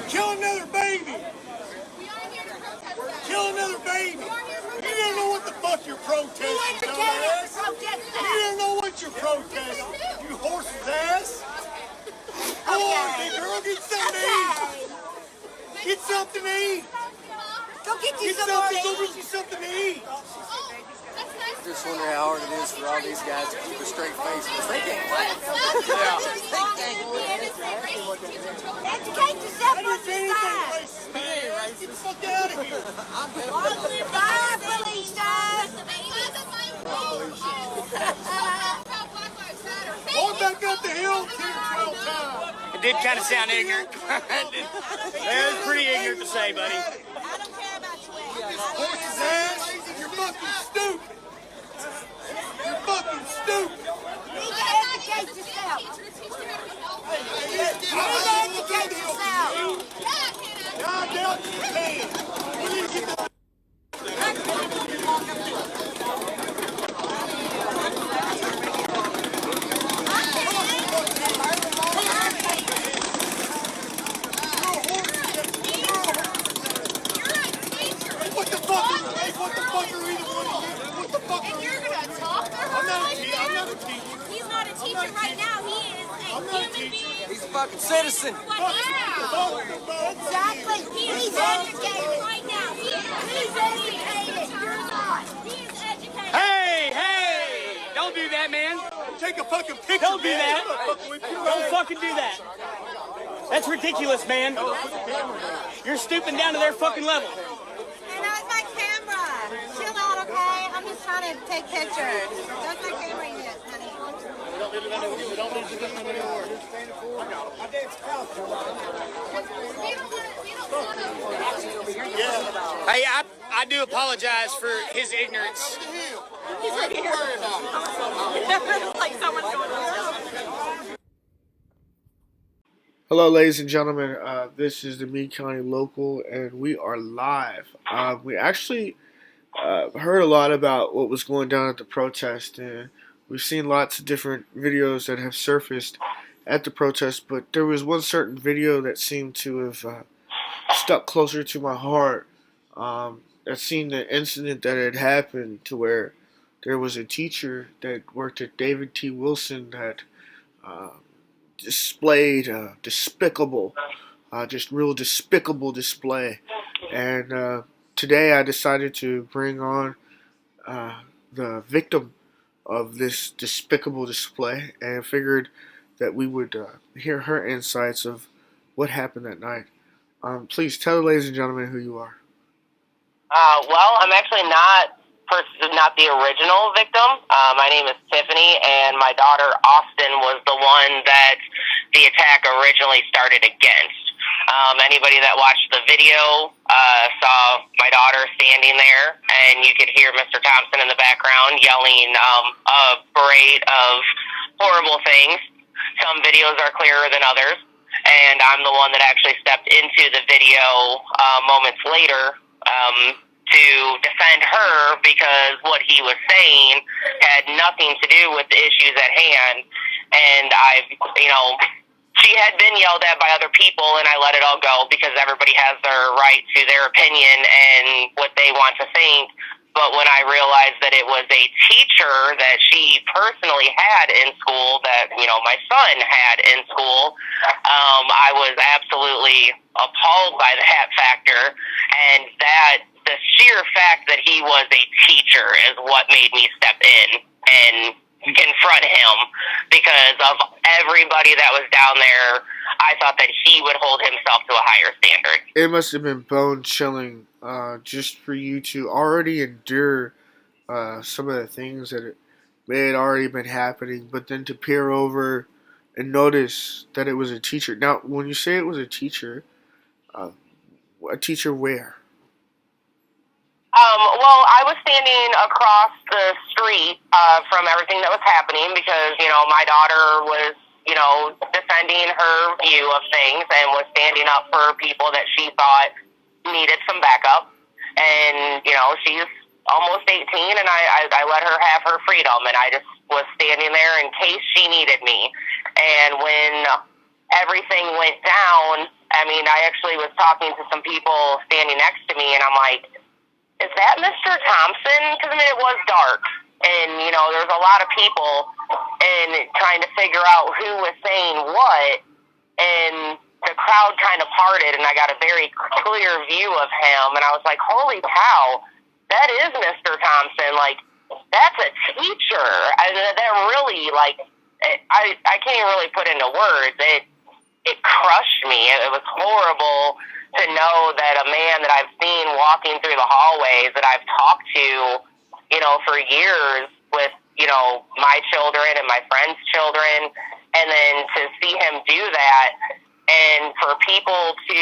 Kill another baby. Kill another baby. You don't know what the fuck you're protesting. You don't know what you're protesting. You horse's ass. Go on, big girl, get something to eat. Get something to eat. Go get you Go get you something to eat. I just wonder how hard it is for all these guys to keep a straight face because they can't laugh. Educate yourself on the side. Get the fuck out of here. Bye, Felicia. Going back up the hill 10 or 12 times. It did kind of sound ignorant. It was pretty ignorant to say, buddy. I don't care about you. Horse's ass, you're fucking stupid. You're fucking stupid. You need to educate yourself. You need to educate yourself. God damn, you can. We need to get the What the fuck are either one of you? What the fuck are you? You're gonna talk to her? I'm not a teacher. He's not a teacher right now. He is a human being. He's a fucking citizen. Exactly. He's educated right now. He's educated. You're not. He is educated. Hey! Don't do that, man. Take a fucking picture. Don't do that. Don't Don't fucking do that. That's ridiculous, man. You're stooping down to their fucking level. And that's my camera. Chill out, okay? I'm just trying to take pictures. That's my camera unit, honey. Hey, I do apologize for his ignorance. He's right here. Like someone's going on. Hello, ladies and gentlemen. This is the Meade County Local, and we are live. We actually heard a lot about what was going down at the protest, and we've seen lots of different videos that have surfaced at the protest, but there was one certain video that seemed to have stuck closer to my heart. I've seen the incident that had happened to where there was a teacher that worked at David T. Wilson that displayed despicable, just real despicable display. And today I decided to bring on the victim of this despicable display and figured that we would hear her insights of what happened that night. Please tell the ladies and gentlemen who you are. Well, I'm actually not the original victim. My name is Tiffany, and my daughter Austin was the one that the attack originally started against. Anybody that watched the video saw my daughter standing there, and you could hear Mr. Thompson in the background yelling a parade of horrible things. Some videos are clearer than others, and I'm the one that actually stepped into the video moments later to defend her because what he was saying had nothing to do with the issues at hand. And she had been yelled at by other people, and I let it all go because everybody has their right to their opinion and what they want to think. But when I realized that it was a teacher that she personally had in school, that, my son had in school, I was absolutely appalled by that factor. And that the sheer fact that he was a teacher is what made me step in and confront him, because of everybody that was down there. I thought that he would hold himself to a higher standard. It must have been bone-chilling just for you to already endure some of the things that had already been happening, but then to peer over and notice that it was a teacher. Now, when you say it was a teacher where? Well, I was standing across the street from everything that was happening because, my daughter was, defending her view of things and was standing up for people that she thought needed some backup. And, she's almost 18, and I let her have her freedom, and I just was standing there in case she needed me. And when everything went down I mean, I actually was talking to some people standing next to me, and I'm like, is that Mr. Thompson? Because, I mean, it was dark. And, you know, there's a lot of people and trying to figure out who was saying what. And the crowd kind of parted, and I got a very clear view of him. And I was like, holy cow, that is Mr. Thompson. Like, that's a teacher. And that really, like, I can't really put into words. It crushed me. It was horrible to know that a man that I've seen walking through the hallways that I've talked to, you know, for years with, you know, my children and my friends' children, and then to see him do that, and for people to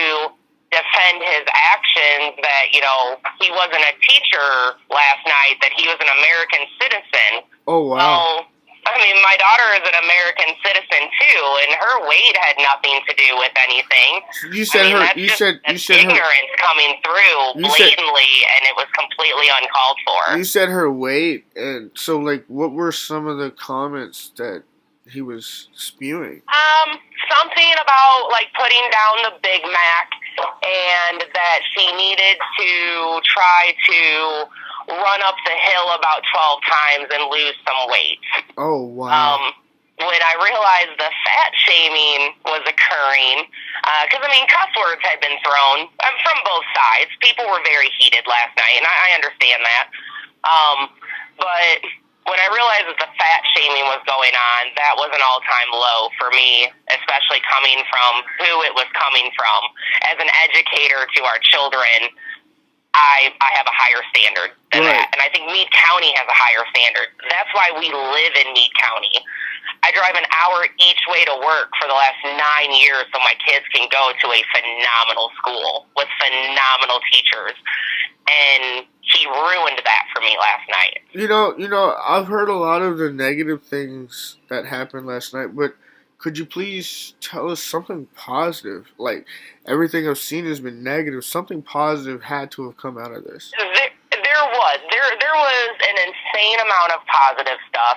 defend his actions that, you know, he wasn't a teacher last night, that he was an American citizen. Oh, wow. Well, I mean, my daughter is an American citizen too, and her weight had nothing to do with anything. You said you said ignorance coming through blatantly, and it was completely uncalled for. You said her weight, and so, like, what were some of the comments that he was spewing? Something about, like, putting down the Big Mac, and that she needed to try to run up the hill about 12 times and lose some weight. Oh, wow. When I realized the fat shaming was occurring, because, I mean, cuss words had been thrown from both sides. People were very heated last night, and I understand that. But when I realized that the fat shaming was going on, that was an all-time low for me, especially coming from who it was coming from. As an educator to our children, I have a higher standard than that. And I think Meade County has a higher standard. That's why we live in Meade County. I drive an hour each way to work for the last 9 years so my kids can go to a phenomenal school with phenomenal teachers. And he ruined that for me last night. You know, I've heard a lot of the negative things that happened last night, but could you please tell us something positive? Like, everything I've seen has been negative. Something positive had to have come out of this. There was an insane amount of positive stuff.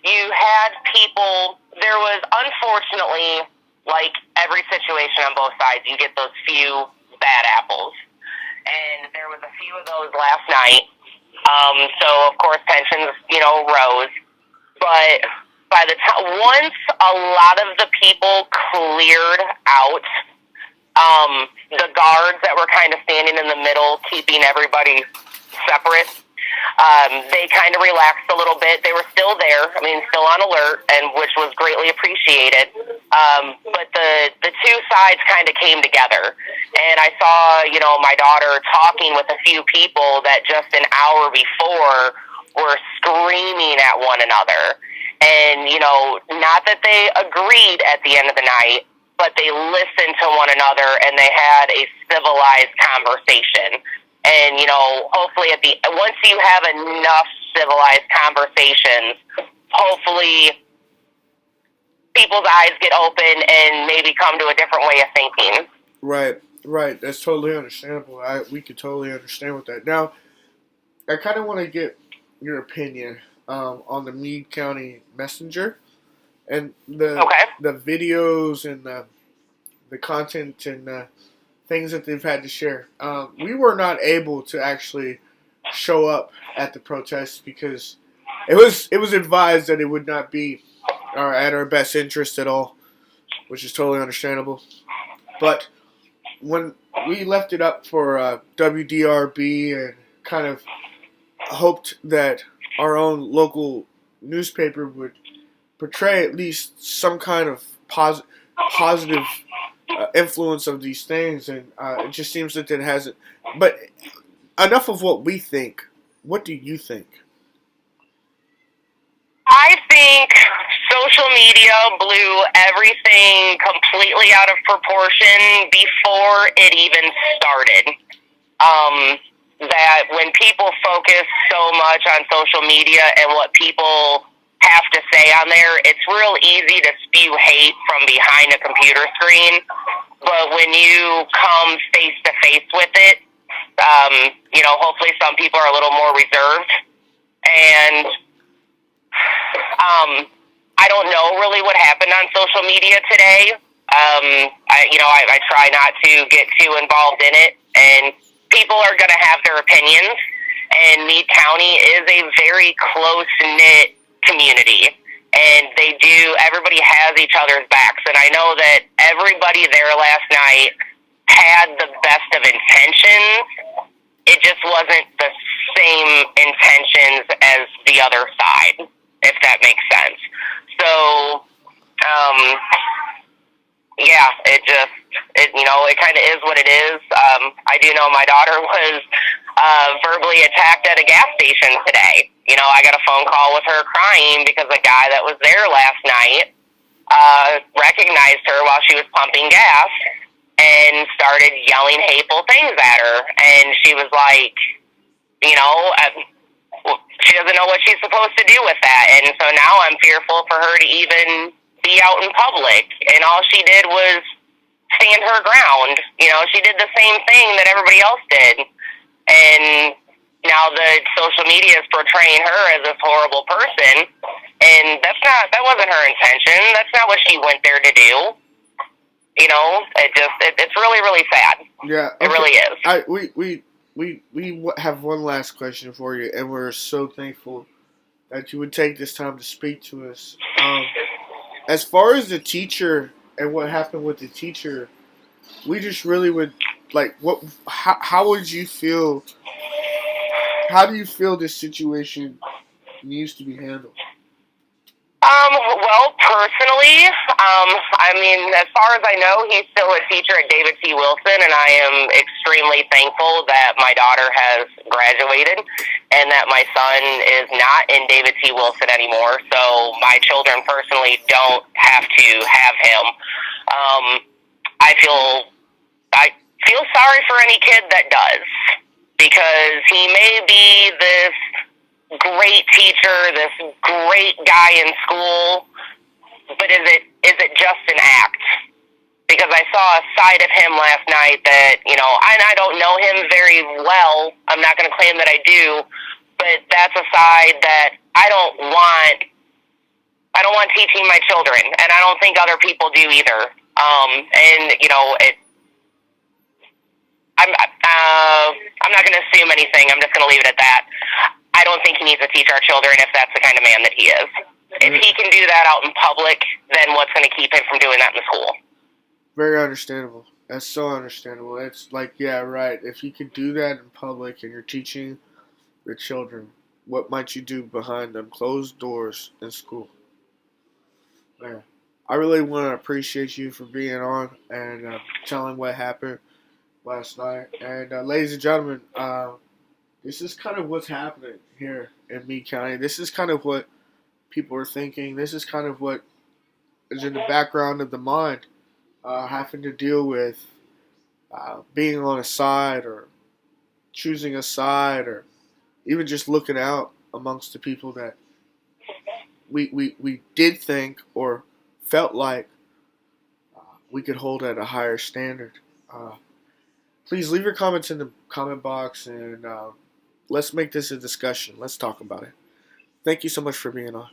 You had people, there was, unfortunately, like every situation on both sides, you get those few bad apples. And there was a few of those last night. So, of course, tensions, you know, rose. But by the time, once a lot of the people cleared out, the guards that were kind of standing in the middle, keeping everybody separate, they kind of relaxed a little bit. They were still there, I mean, still on alert, and which was greatly appreciated. But the two sides kind of came together. And I saw, you know, my daughter talking with a few people that just an hour before were screaming at one another. And, you know, not that they agreed at the end of the night, but they listened to one another and they had a civilized conversation. And, you know, hopefully once you have enough civilized conversations, hopefully people's eyes get open and maybe come to a different way of thinking. Right. That's totally understandable. We could totally understand with that. Now, I kind of want to get your opinion on the Meade County Messenger and the videos and the content and things that they've had to share. We were not able to actually show up at the protest because it was advised that it would not be at our best interest at all, which is totally understandable. But when we left it up for WDRB and kind of hoped that our own local newspaper would portray at least some kind of positive influence of these things, and it just seems that it hasn't. But enough of what we think. What do you think? I think social media blew everything completely out of proportion before it even started. That when people focus so much on social media and what people have to say on there, it's real easy to spew hate from behind a computer screen. But when you come face to face with it, you know, hopefully some people are a little more reserved. And I don't know really what happened on social media today. I try not to get too involved in it, and people are going to have their opinions, and Meade County is a very close-knit community, and everybody has each other's backs, and I know that everybody there last night had the best of intentions. It just wasn't the same intentions as the other side, if that makes sense. So, yeah, it kind of is what it is. I do know my daughter was verbally attacked at a gas station today. I got a phone call with her crying because a guy that was there last night recognized her while she was pumping gas and started yelling hateful things at her. And she was like, she doesn't know what she's supposed to do with that. And so now I'm fearful for her to even be out in public. And all she did was stand her ground. She did the same thing that everybody else did. And now the social media is portraying her as this horrible person. And that wasn't her intention. That's not what she went there to do. It's really, really sad. Yeah, okay. It really is. We have one last question for you, and we're so thankful that you would take this time to speak to us. As far as the teacher and what happened with the teacher, we just really would like how would you feel? How do you feel this situation needs to be handled? Well, personally, as far as I know, he's still a teacher at David T. Wilson, and I am extremely thankful that my daughter has graduated and that my son is not in David T. Wilson anymore, so my children personally don't have to have him. I feel sorry for any kid that does, because he may be this great teacher, this great guy in school, but is it just an act? Because I saw a side of him last night that, and I don't know him very well. I'm not going to claim that I do, but that's a side that I don't want teaching my children, and I don't think other people do either. I'm not going to assume anything. I'm just going to leave it at that. I don't think he needs to teach our children if that's the kind of man that he is. If he can do that out in public, then what's going to keep him from doing that in the school? Very understandable. That's so understandable. It's like, yeah, right. If you can do that in public and you're teaching your children, what might you do behind them closed doors in school? Man, I really want to appreciate you for being on and telling what happened last night. And ladies and gentlemen, this is kind of what's happening here in Meade County. This is kind of what people are thinking. This is kind of what is in the background of the mind, having to deal with being on a side or choosing a side or even just looking out amongst the people that we did think or felt like we could hold at a higher standard. Please leave your comments in the comment box and let's make this a discussion. Let's talk about it. Thank you so much for being on.